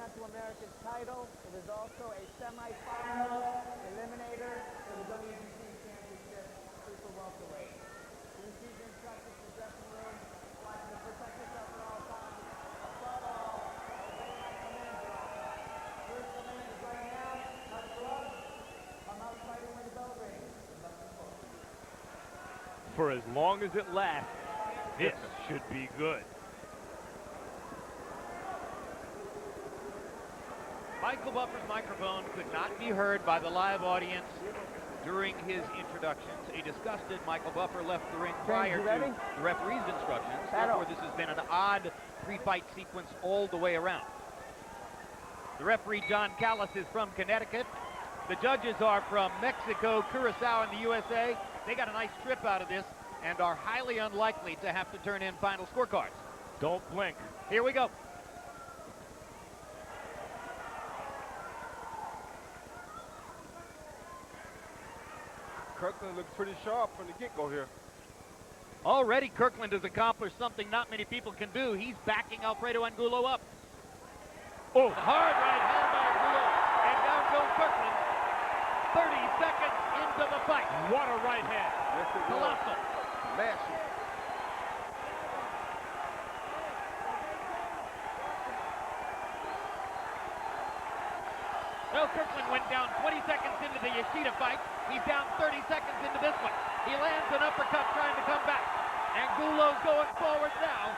Continental America's title. It is also a semifinal eliminator for the WBC Championship Super Welterweight. In-season instructions for the dressing room, watching to protect yourself at all times. Above all, obey my commands. First command is right now, cut the gloves. Come out fighting with the bell ring. For as long as it lasts, this should be good. Michael Buffer's microphone could not be heard by the live audience during his introductions. A disgusted Michael Buffer left the ring prior to the referee's instructions. Therefore, this has been an odd three-fight sequence all the way around. The referee, John Callis, is from Connecticut. The judges are from Mexico, Curacao, and the USA. They got a nice trip out of this and are highly unlikely to have to turn in final scorecards. Don't blink. Here we go. Kirtland looks pretty sharp from the get-go here. Already Kirtland has accomplished something not many people can do. He's backing Alfredo Angulo up. Oh, hard right hand by Angulo, and down goes Kirtland. 30 seconds into the fight. What a right hand. Yes, it Colossal. was. Massive. Well, Kirtland went down 20 seconds into the Yoshida fight. He's down 30 seconds into this one. He lands an uppercut trying to come back. Angulo's going forward now.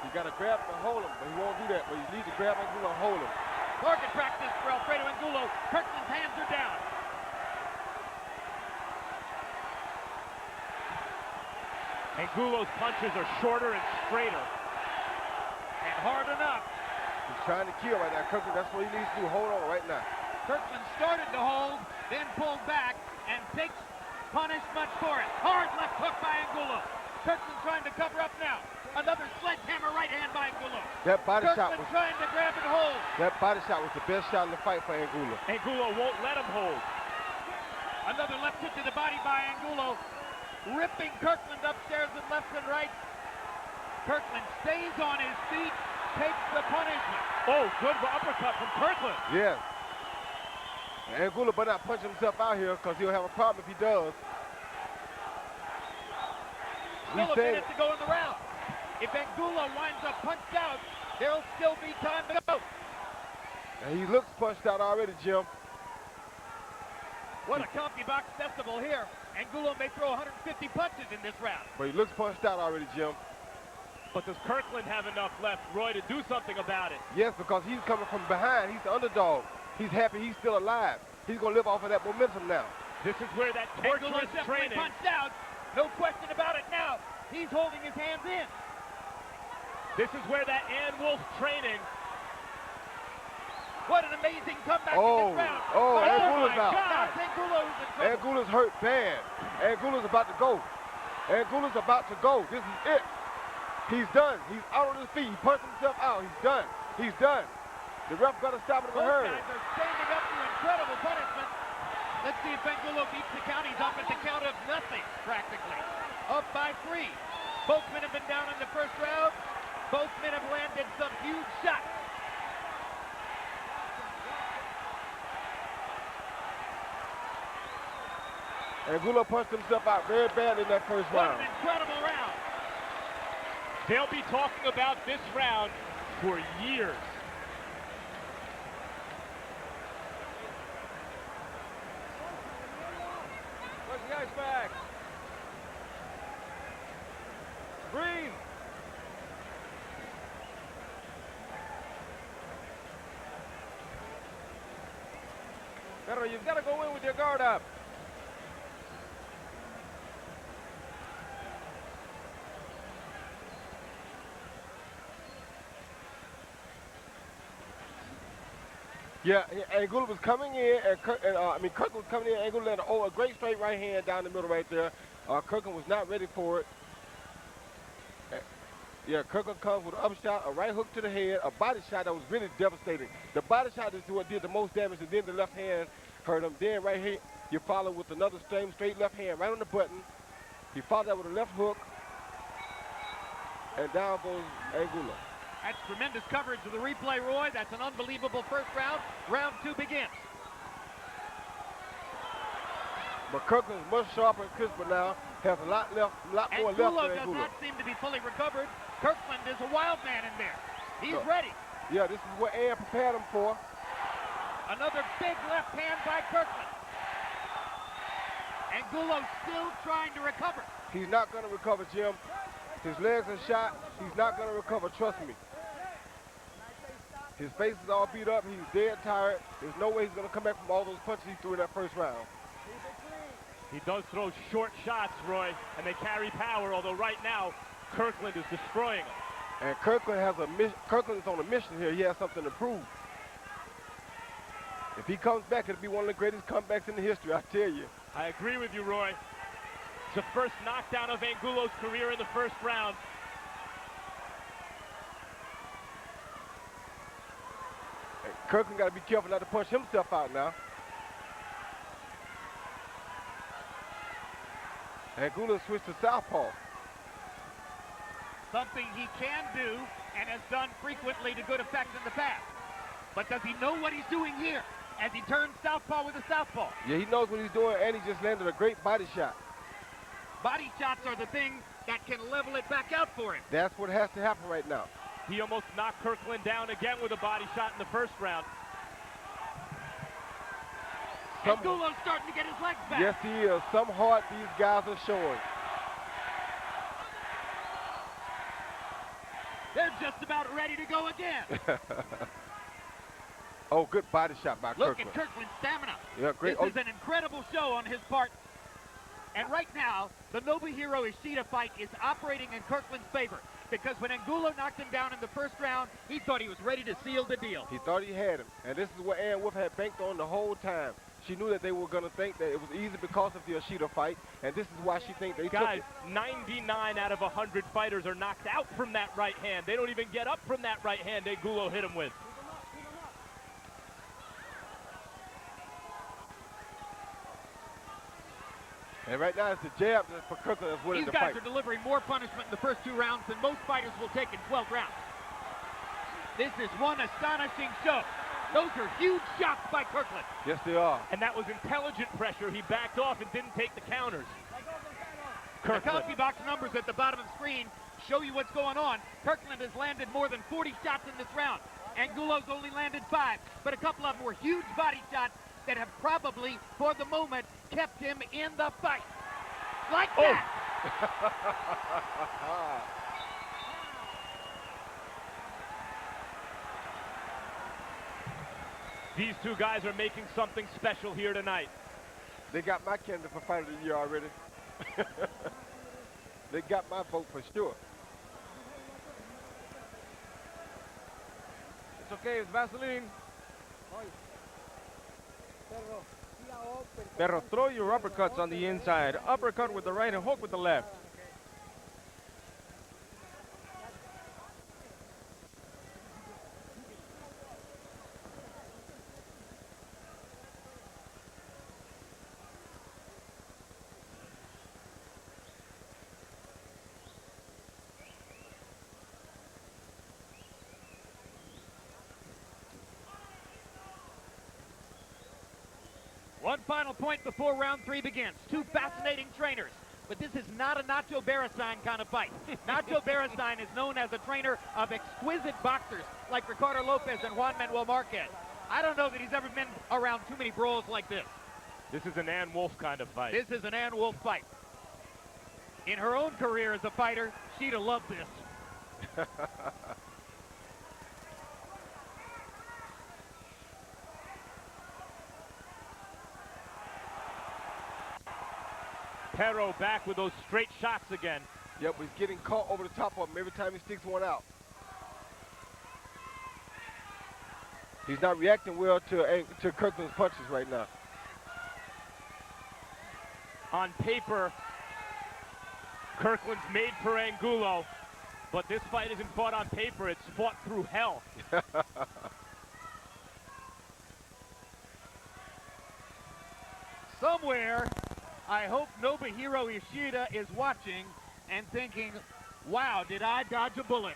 You got to grab and hold him, but he won't do that. But you need to grab Angulo and hold him. Target practice for Alfredo Angulo. Kirtland's hands are down. Angulo's punches are shorter and straighter. And hard enough. He's trying to kill right now. Kirtland, that's what he needs to do. Hold on right now. Kirtland started to hold, then pulled back, and takes punishment for it. Hard left hook by Angulo. Kirtland trying to cover up now. Another sledgehammer right hand by Angulo. That body shot Kirtland was trying to grab and hold. that body shot was the best shot in the fight for Angulo. Angulo won't let him hold. Another left hook to the body by Angulo, ripping Kirtland upstairs and left and right. Kirtland stays on his feet, takes the punishment. Oh, good uppercut from Kirtland. Yeah. And Angulo better not punch himself out here because he'll have a problem if he does. Still a minute to go in the round. If Angulo winds up punched out, there'll still be time to go. And he looks punched out already, Jim. What a CompuBox festival here. Angulo may throw 150 punches in this round. But he looks punched out already, Jim. But does Kirtland have enough left, Roy, to do something about it? Yes, because he's coming from behind. He's the underdog. He's happy he's still alive. He's going to live off of that momentum now. This is where that Angulo's torturous definitely training... punched out. No question about it now. He's holding his hands in. This is where that Ann Wolf training... What an amazing comeback in this round. Angulo's out. God. Angulo's in trouble. Angulo's hurt bad. Angulo's about to go. Angulo's about to go. This is it. He's done. He's out on his feet. He punched himself out. He's done. He's done. The ref got to stop it in a Both hurry. guys are standing up to incredible punishment. Let's see if Angulo beats the count. He's up at the count of nothing, practically. Up by 3. Both men have been down in the first round. Both men have landed some huge shots. Angulo punched himself out very bad in that first What round. an incredible round. They'll be talking about this round for years. Where's the ice bag? Breathe. Pedro, you've got to go in with your guard up. Yeah, Angulo was coming in, and Kirkland was coming in. Angulo landed a great straight right hand down the middle right there. Kirkland was not ready for it. Yeah, Kirkland comes with an upshot, a right hook to the head, a body shot that was really devastating. The body shot is what did the most damage, and then the left hand hurt him. Then right here, you follow with another straight left hand right on the button. He followed that with a left hook, and down goes Angulo. That's tremendous coverage of the replay, Roy. That's an unbelievable first round. Round 2 begins. But Kirkland's much sharper and crisper now. Has a lot left, a lot more left Angulo than does Angulo. not seem to be fully recovered. Kirtland is a wild man in there. He's ready. Yeah, this is what Ann prepared him for. Another big left hand by Kirtland. Angulo still trying to recover. He's not going to recover, Jim. His legs are shot. He's not going to recover, trust me. His face is all beat up. He's dead tired. There's no way he's going to come back from all those punches he threw in that first round. He does throw short shots, Roy, and they carry power, although right now, Kirtland is destroying him. And Kirtland is on a mission here. He has something to prove. If he comes back, it'll be one of the greatest comebacks in the history, I tell you. I agree with you, Roy. It's the first knockdown of Angulo's career in the first round. And Kirkland got to be careful not to punch himself out now. Angulo switched to southpaw. Something he can do and has done frequently to good effect in the past. But does he know what he's doing here as he turns southpaw with a southpaw? Yeah, he knows what he's doing, and he just landed a great body shot. Body shots are the thing that can level it back out for him. That's what has to happen right now. He almost knocked Kirtland down again with a body shot in the first round. Angulo's starting to get his legs back. Yes, he is. Some heart these guys are showing. They're just about ready to go again. Oh, good body shot by Look Kirkland. at Kirtland's stamina. Yeah, great. This is an incredible show on his part. And right now, the Nobuhiro Ishida fight is operating in Kirtland's favor, because when Angulo knocked him down in the first round, he thought he was ready to seal the deal. He thought he had him. And this is what Ann Wolf had banked on the whole time. She knew that they were going to think that it was easy because of the Ishida fight, and this is why she thinks they Guys, took it. 99 out of 100 fighters are knocked out from that right hand. They don't even get up from that right hand Angulo hit him with. And right now it's the jab for Kirkland that's winning These the guys fight. are delivering more punishment in the first 2 rounds than most fighters will take in 12 rounds. This is one astonishing show. Those are huge shots by Kirtland. Yes, they are. And that was intelligent pressure. He backed off and didn't take the counters. The copy box numbers at the bottom of the screen show you what's going on. Kirtland has landed more than 40 shots in this round. Angulo's only landed 5, but a couple of them were huge body shots that have probably, for the moment, kept him in the fight. Like that. These two guys are making something special here tonight. They got my candidate for Fight of the Year already. They got my vote for sure. It's okay, it's Vaseline. Perro, throw your uppercuts on the inside. Uppercut with the right and hook with the left. One final point before round 3 begins. 2 fascinating trainers. But this is not a Nacho Beristain kind of fight. Nacho Beristain is known as a trainer of exquisite boxers like Ricardo Lopez and Juan Manuel Marquez. I don't know that he's ever been around too many brawls like this. This is an Ann Wolf kind of fight. This is an Ann Wolf fight. In her own career as a fighter, she'd have loved this. Perro back with those straight shots again. Yep, he's getting caught over the top of him every time he sticks one out. He's not reacting well to Kirkland's punches right now. On paper, Kirtland's made for Angulo, but this fight isn't fought on paper, it's fought through hell. Somewhere, I hope Nobuhiro Ishida is watching and thinking, wow, did I dodge a bullet?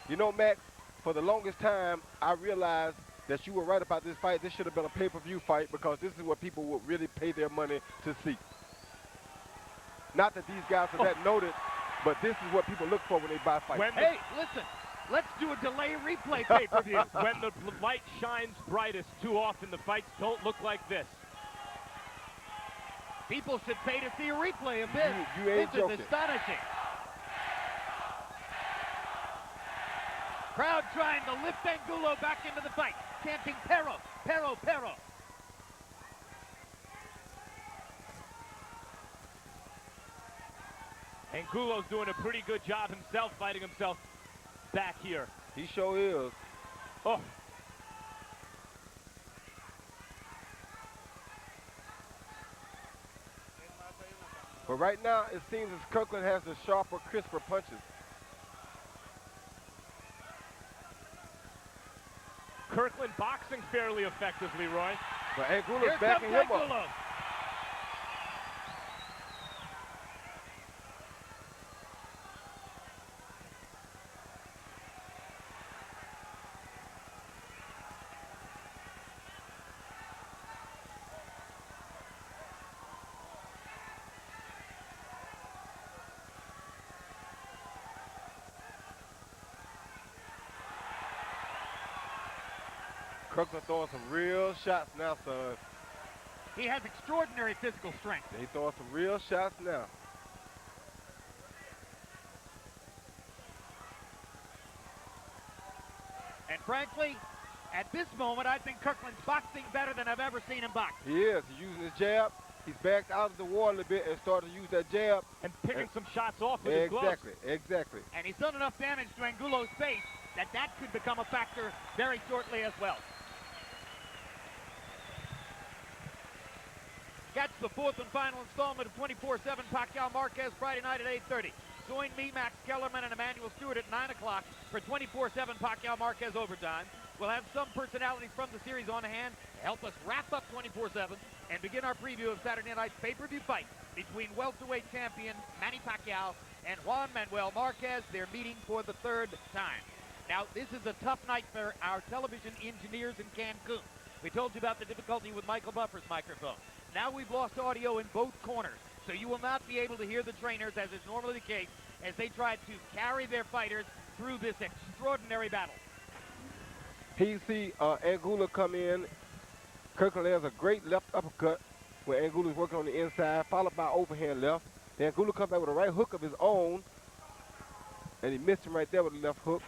You know, Max, for the longest time, I realized that you were right about this fight. This should have been a pay-per-view fight because this is what people would really pay their money to see. Not that these guys are that noted, but this is what people look for when they buy fights. Hey, listen, let's do a delay replay pay-per-view. When the light shines brightest, too often the fights don't look like this. People should pay to see a replay of this. You ain't This joking. is astonishing. Crowd trying to lift Angulo back into the fight, chanting Pero, Pero, Pero. Angulo's doing a pretty good job himself, fighting himself back here. He sure is. Oh, But right now, it seems as Kirkland has the sharper, crisper punches. Kirtland boxing fairly effectively, Roy. But Angulo's Here backing comes him up. Angulo. Kirkland throwing some real shots now, son. He has extraordinary physical strength. He throwing some real shots now. And frankly, at this moment, I think Kirkland's boxing better than I've ever seen him box. He is. He's using his jab. He's backed out of the war a little bit and started to use that jab. And picking some shots off with his gloves. Exactly. And he's done enough damage to Angulo's face that could become a factor very shortly as well. Catch the fourth and final installment of 24/7 Pacquiao Marquez Friday night at 8:30. Join me, Max Kellerman, and Emmanuel Stewart at 9 o'clock for 24/7 Pacquiao Marquez Overtime. We'll have some personalities from the series on hand to help us wrap up 24/7 and begin our preview of Saturday night's pay-per-view fight between welterweight champion Manny Pacquiao and Juan Manuel Marquez. They're meeting for the third time. Now, this is a tough night for our television engineers in Cancun. We told you about the difficulty with Michael Buffer's microphone. Now we've lost audio in both corners, so you will not be able to hear the trainers, as is normally the case, as they try to carry their fighters through this extraordinary battle. Here you see Angulo come in. Kirkland has a great left uppercut where Angulo's working on the inside, followed by overhand left. Then Angulo comes back with a right hook of his own, and he missed him right there with the left hook.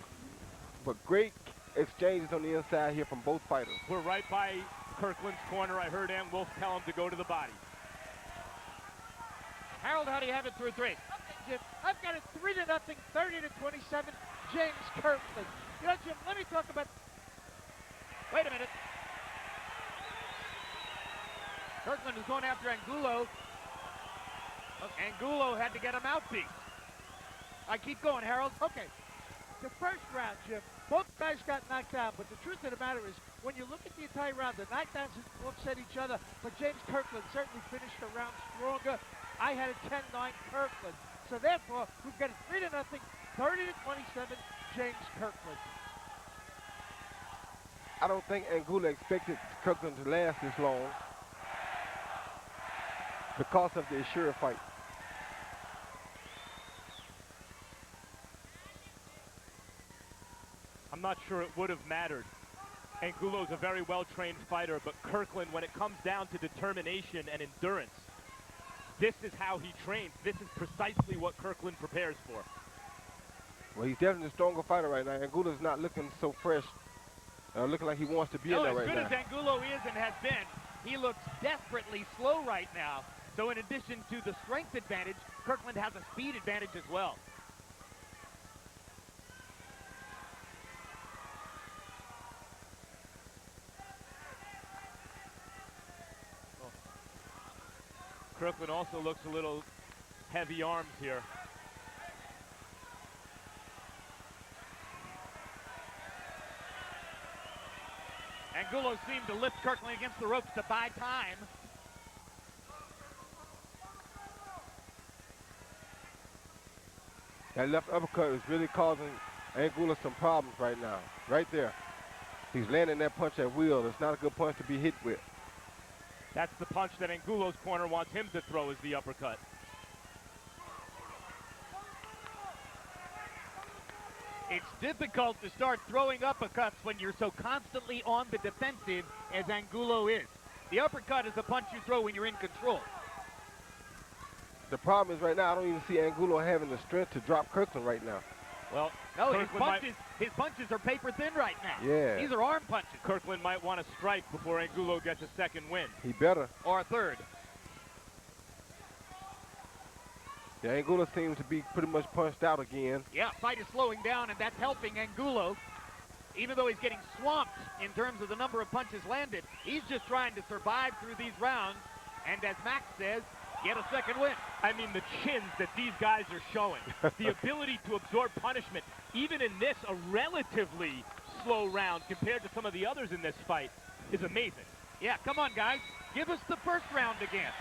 But great exchanges on the inside here from both fighters. We're right by Kirkland's corner. I heard Ann Wolf tell him to go to the body. Harold, how do you have it through three? Okay, Jim, I've got it 3-0, 30-27, James Kirtland. You know, Jim, let me talk about... Wait a minute. Kirtland is going after Angulo. Angulo had to get a mouthpiece. I keep going, Harold. Okay, the first round, Jim, both guys got knocked out, but the truth of the matter is, when you look at the entire round, the knockdowns offset each other, but James Kirtland certainly finished the round stronger. I had a 10-9 Kirtland. So therefore, we've got a 3-0, 30-27, James Kirtland. I don't think Angulo expected Kirkland to last this long because of the Ashura fight. I'm not sure it would have mattered. Angulo's a very well-trained fighter, but Kirtland, when it comes down to determination and endurance, this is how he trains. This is precisely what Kirtland prepares for. Well, he's definitely a stronger fighter right now. Angulo's not looking so fresh, looking like he wants to be in there right now. As good as Angulo is and has been, he looks desperately slow right now. So in addition to the strength advantage, Kirtland has a speed advantage as well. Kirtland also looks a little heavy arms here. Angulo seemed to lift Kirtland against the ropes to buy time. That left uppercut is really causing Angulo some problems right now. Right there. He's landing that punch at will. It's not a good punch to be hit with. That's the punch that Angulo's corner wants him to throw, is the uppercut. It's difficult to start throwing uppercuts when you're so constantly on the defensive as Angulo is. The uppercut is a punch you throw when you're in control. The problem is right now I don't even see Angulo having the strength to drop Kirtland right now. Well, no, Kirtland his punches are paper thin right now. Yeah. These are arm punches. Kirtland might want to strike before Angulo gets a second win. He better. Or a third. Yeah, Angulo seems to be pretty much punched out again. Yeah, fight is slowing down, and that's helping Angulo. Even though he's getting swamped in terms of the number of punches landed, he's just trying to survive through these rounds, and as Max says, get a second win. I mean, the chins that these guys are showing, the ability to absorb punishment, even in this, a relatively slow round compared to some of the others in this fight, is amazing. Yeah, come on, guys. Give us the first round again.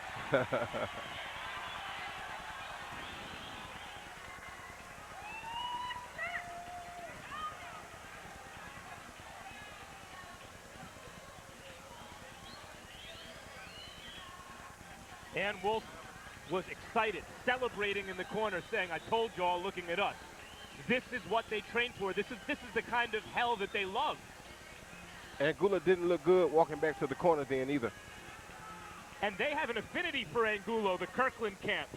And Wolf was excited, celebrating in the corner, saying, I told y'all, looking at us. This is what they train for. This is the kind of hell that they love. Angulo didn't look good walking back to the corner then either. And they have an affinity for Angulo, the Kirtland camp.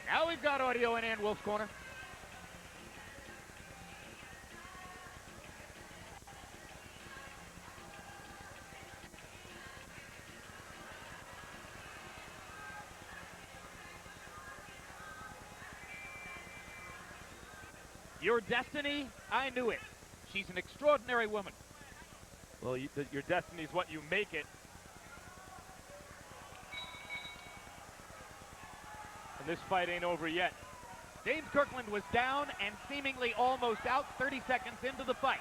Now we've got audio in Ann Wolf's corner. Your destiny, I knew it. She's an extraordinary woman. Well, your destiny is what you make it. And this fight ain't over yet. James Kirtland was down and seemingly almost out 30 seconds into the fight.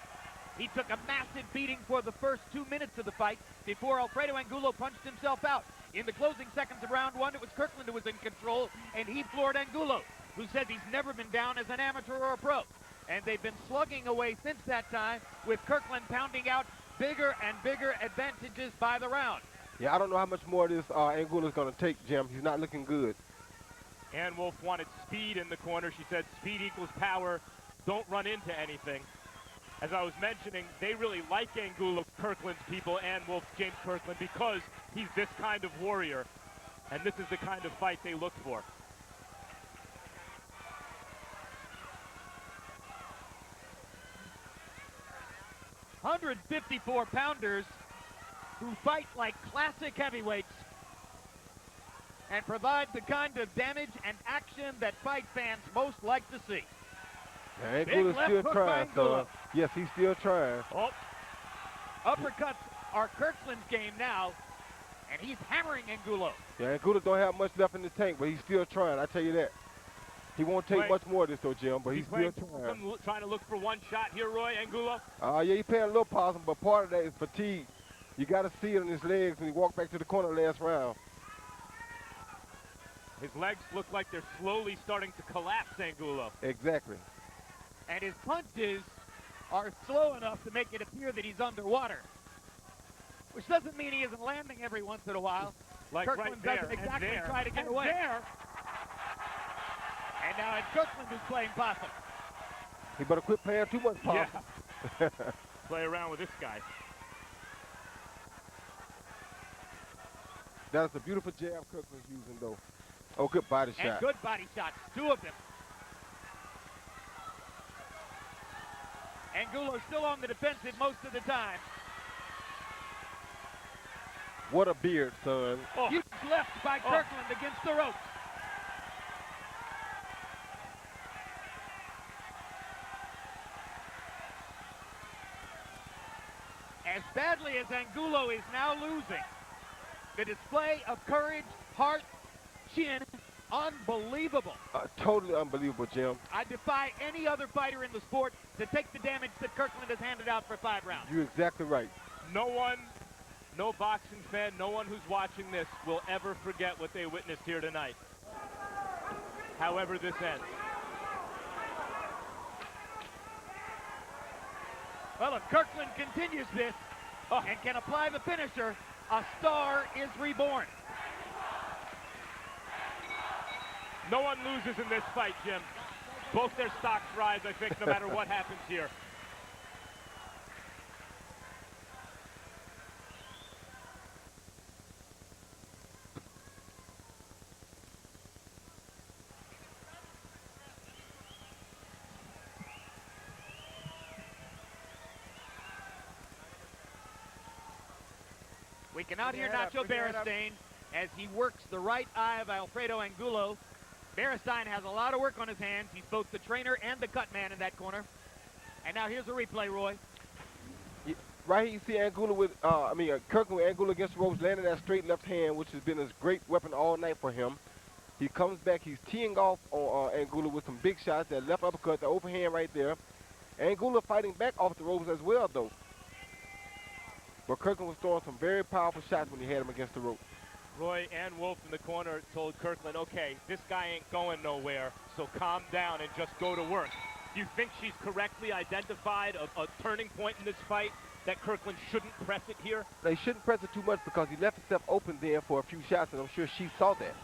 He took a massive beating for the first 2 minutes of the fight before Alfredo Angulo punched himself out. In the closing seconds of round one, it was Kirtland who was in control, and he floored Angulo, who says he's never been down as an amateur or a pro. And they've been slugging away since that time, with Kirtland pounding out bigger and bigger advantages by the round. Yeah, I don't know how much more of this Angulo is going to take, Jim. He's not looking good. Ann Wolf wanted speed in the corner. She said speed equals power. Don't run into anything. As I was mentioning, they really like Angulo, Kirtland's people, Ann Wolf, James Kirtland, because he's this kind of warrior. And this is the kind of fight they look for. $154-pounders who fight like classic heavyweights and provide the kind of damage and action that fight fans most like to see. Yeah, Angulo's still trying, so yes, he's still trying. Oh. Uppercuts are Kirtland's game now, and he's hammering Angulo. Yeah, Angulo don't have much left in the tank, but he's still trying, I tell you that. He won't take much more of this, though, Jim, but he's still trying to look for one shot here, Roy, Angulo. Yeah, he's paying a little possum, but part of that is fatigue. You got to see it on his legs when he walked back to the corner last round. His legs look like they're slowly starting to collapse, Angulo. Exactly. And his punches are slow enough to make it appear that he's underwater, which doesn't mean he isn't landing every once in a while. Like Kirtland doesn't exactly try to get away. And now it's Kirtland who's playing possum. He better quit playing too much possum. Yeah. Play around with this guy. That's a beautiful jab Kirtland's using, though. Oh, good body shot. And good body shots, two of them. Angulo's still on the defensive most of the time. What a beard, son. Oh. Huge left by Kirtland against the ropes. As badly as Angulo is now losing, the display of courage, heart, chin, unbelievable. Totally unbelievable, Jim. I defy any other fighter in the sport to take the damage that Kirtland has handed out for 5 rounds. You're exactly right. No one, no boxing fan, no one who's watching this will ever forget what they witnessed here tonight. however this ends. Well, if Kirtland continues this and can apply the finisher, a star is reborn. No one loses in this fight, Jim. Both their stocks rise, I think, no matter what happens here. We can now hear Nacho Beristain as he works the right eye of Alfredo Angulo. Beristain has a lot of work on his hands. He's both the trainer and the cut man in that corner. And now here's a replay, Roy. Right here you see Angulo with, Kirkland with Angulo against the ropes, landing that straight left hand, which has been a great weapon all night for him. He comes back, he's teeing off on Angulo with some big shots, that left uppercut, the open hand right there. Angulo fighting back off the ropes as well, though. But Kirkland was throwing some very powerful shots when he had him against the rope. Roy and Wolf in the corner told Kirtland, okay, this guy ain't going nowhere, so calm down and just go to work. Do you think she's correctly identified a turning point in this fight, that Kirtland shouldn't press it here? They shouldn't press it too much because he left himself open there for a few shots, and I'm sure she saw that.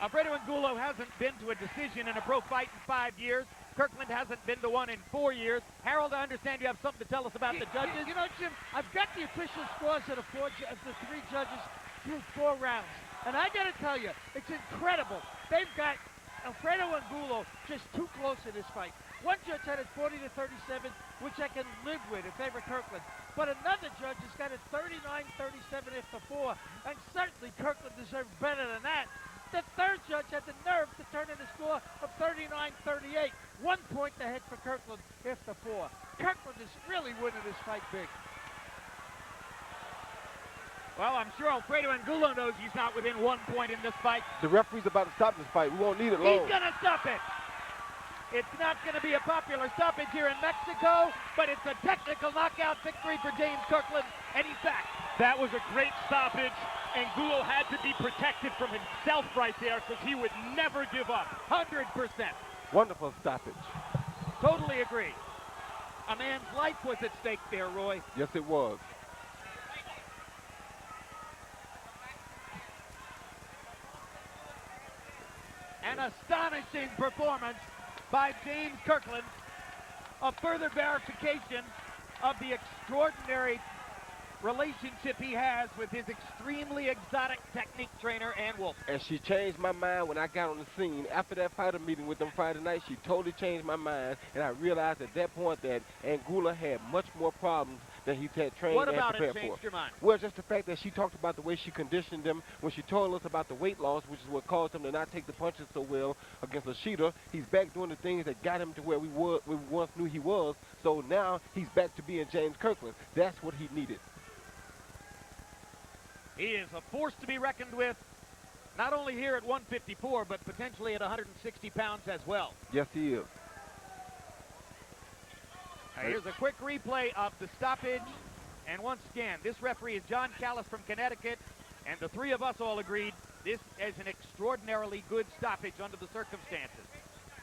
Alfredo Angulo hasn't been to a decision in a pro fight in 5 years. Kirtland hasn't been to one in 4 years. Harold, I understand you have something to tell us about the judges. You know, Jim, I've got the official scores of the three judges through 4 rounds. And I got to tell you, it's incredible. They've got Alfredo Angulo just too close in this fight. One judge had it 40-37, which I can live with in favor of Kirtland. But another judge has got it 39-37 after 4, and certainly Kirtland deserved better than that. The third judge had the nerve to turn in a score of 39-38. 1 point ahead for Kirtland after 4. Kirtland is really winning this fight big. Well, I'm sure Alfredo Angulo knows he's not within 1 point in this fight. The referee's about to stop this fight. We won't need it long. He's going to stop it. It's not going to be a popular stoppage here in Mexico, but it's a technical knockout victory for James Kirtland, and he's back. That was a great stoppage. Angulo had to be protected from himself right there because he would never give up. 100%. Wonderful stoppage. Totally agree. A man's life was at stake there, Roy. Yes, it was. An astonishing performance by James Kirtland. A further verification of the extraordinary relationship he has with his extremely exotic technique trainer, Ann Wolf. And she changed my mind when I got on the scene. After that fighter meeting with them Friday night, she totally changed my mind, and I realized at that point that Angulo had much more problems than he had trained What and about prepared it changed for. your mind? Well, just the fact that she talked about the way she conditioned them when she told us about the weight loss, which is what caused him to not take the punches so well against Lashida. He's back doing the things that got him to where we once knew he was. So now he's back to being James Kirtland. That's what he needed. He is a force to be reckoned with, not only here at 154, but potentially at 160 pounds as well. Yes, he is. Now, here's a quick replay of the stoppage. And once again, this referee is John Callis from Connecticut, and the three of us all agreed this is an extraordinarily good stoppage under the circumstances.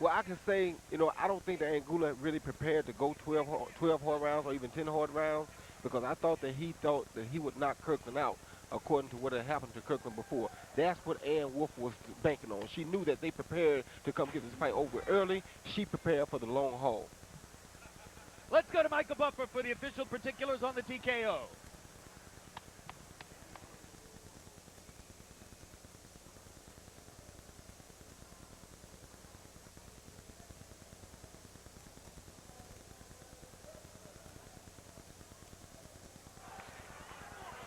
Well, I can say, I don't think that Angulo really prepared to go 12 hard rounds or even 10 hard rounds, because I thought that he would knock Kirtland out, according to what had happened to Kirtland before. That's what Ann Wolf was banking on. She knew that they prepared to come get this fight over early. She prepared for the long haul. Let's go to Michael Buffer for the official particulars on the TKO.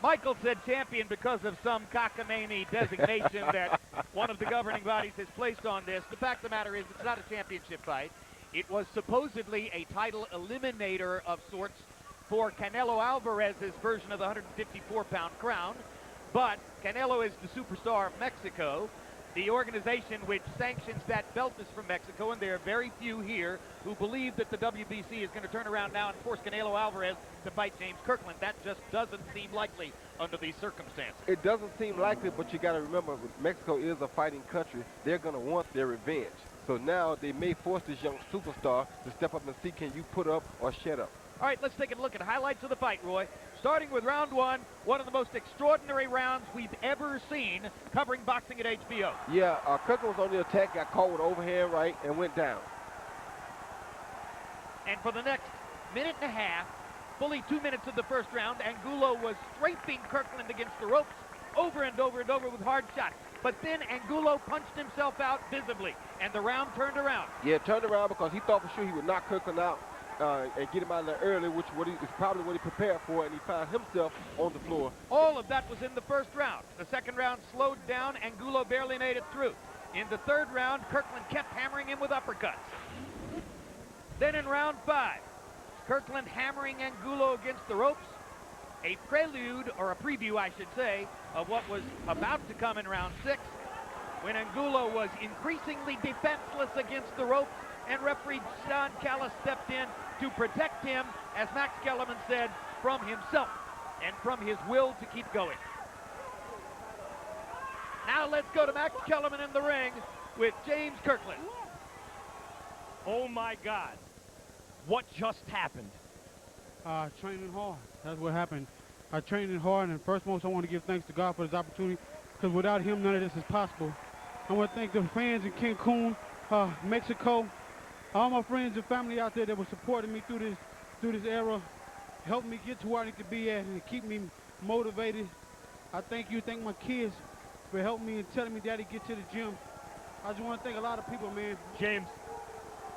Michael said champion because of some cockamamie designation that one of the governing bodies has placed on this. The fact of the matter is it's not a championship fight. It was supposedly a title eliminator of sorts for Canelo Alvarez's version of the 154-pound crown. But Canelo is the superstar of Mexico. The organization which sanctions that belt is from Mexico, and there are very few here who believe that the WBC is going to turn around now and force Canelo Alvarez to fight James Kirkland. That just doesn't seem likely under these circumstances. It doesn't seem likely, but you got to remember, Mexico is a fighting country. They're going to want their revenge. So now they may force this young superstar to step up and see, can you put up or shut up? All right, let's take a look at highlights of the fight, Roy. Starting with round one of the most extraordinary rounds we've ever seen covering boxing at HBO. Yeah, Kirkland was on the attack, got caught with overhand right, and went down. And for the next minute and a half, fully 2 minutes of the first round, Angulo was scraping Kirkland against the ropes over and over and over with hard shots. But then Angulo punched himself out visibly, and the round turned around. Yeah, it turned around because he thought for sure he would knock Kirkland out and get him out of there early, which is probably what he prepared for, and he found himself on the floor. All of that was in the first round. The second round slowed down. Angulo barely made it through. In the third round, Kirkland kept hammering him with uppercuts. Then in round 5, Kirkland hammering Angulo against the ropes. A prelude, or a preview, I should say, of what was about to come in round 6, when Angulo was increasingly defenseless against the ropes, and referee Sean Callis stepped in to protect him, as Max Kellerman said, from himself and from his will to keep going. Now let's go to Max Kellerman in the ring with James Kirkland. Oh my God. What just happened? Training hard. That's what happened. I trained hard, and first most I want to give thanks to God for this opportunity, because without him, none of this is possible. I want to thank the fans in Cancun, Mexico, all my friends and family out there that were supporting me through this era, helped me get to where I need to be at and keep me motivated. I thank my kids for helping me and telling me, Daddy, get to the gym. I just want to thank a lot of people, man. James,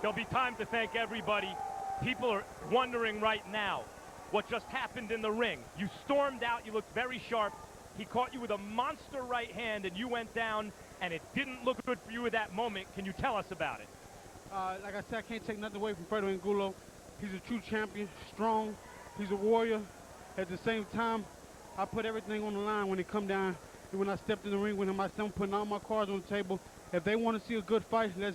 there'll be time to thank everybody. People are wondering right now what just happened in the ring. You stormed out, you looked very sharp. He caught you with a monster right hand and you went down, and it didn't look good for you at that moment. Can you tell us about it? Like I said, I can't take nothing away from Fredo Angulo. He's a true champion, strong. He's a warrior. At the same time, I put everything on the line when it come down. And when I stepped in the ring with him, I'm putting all my cards on the table. If they want to see a good fight, let's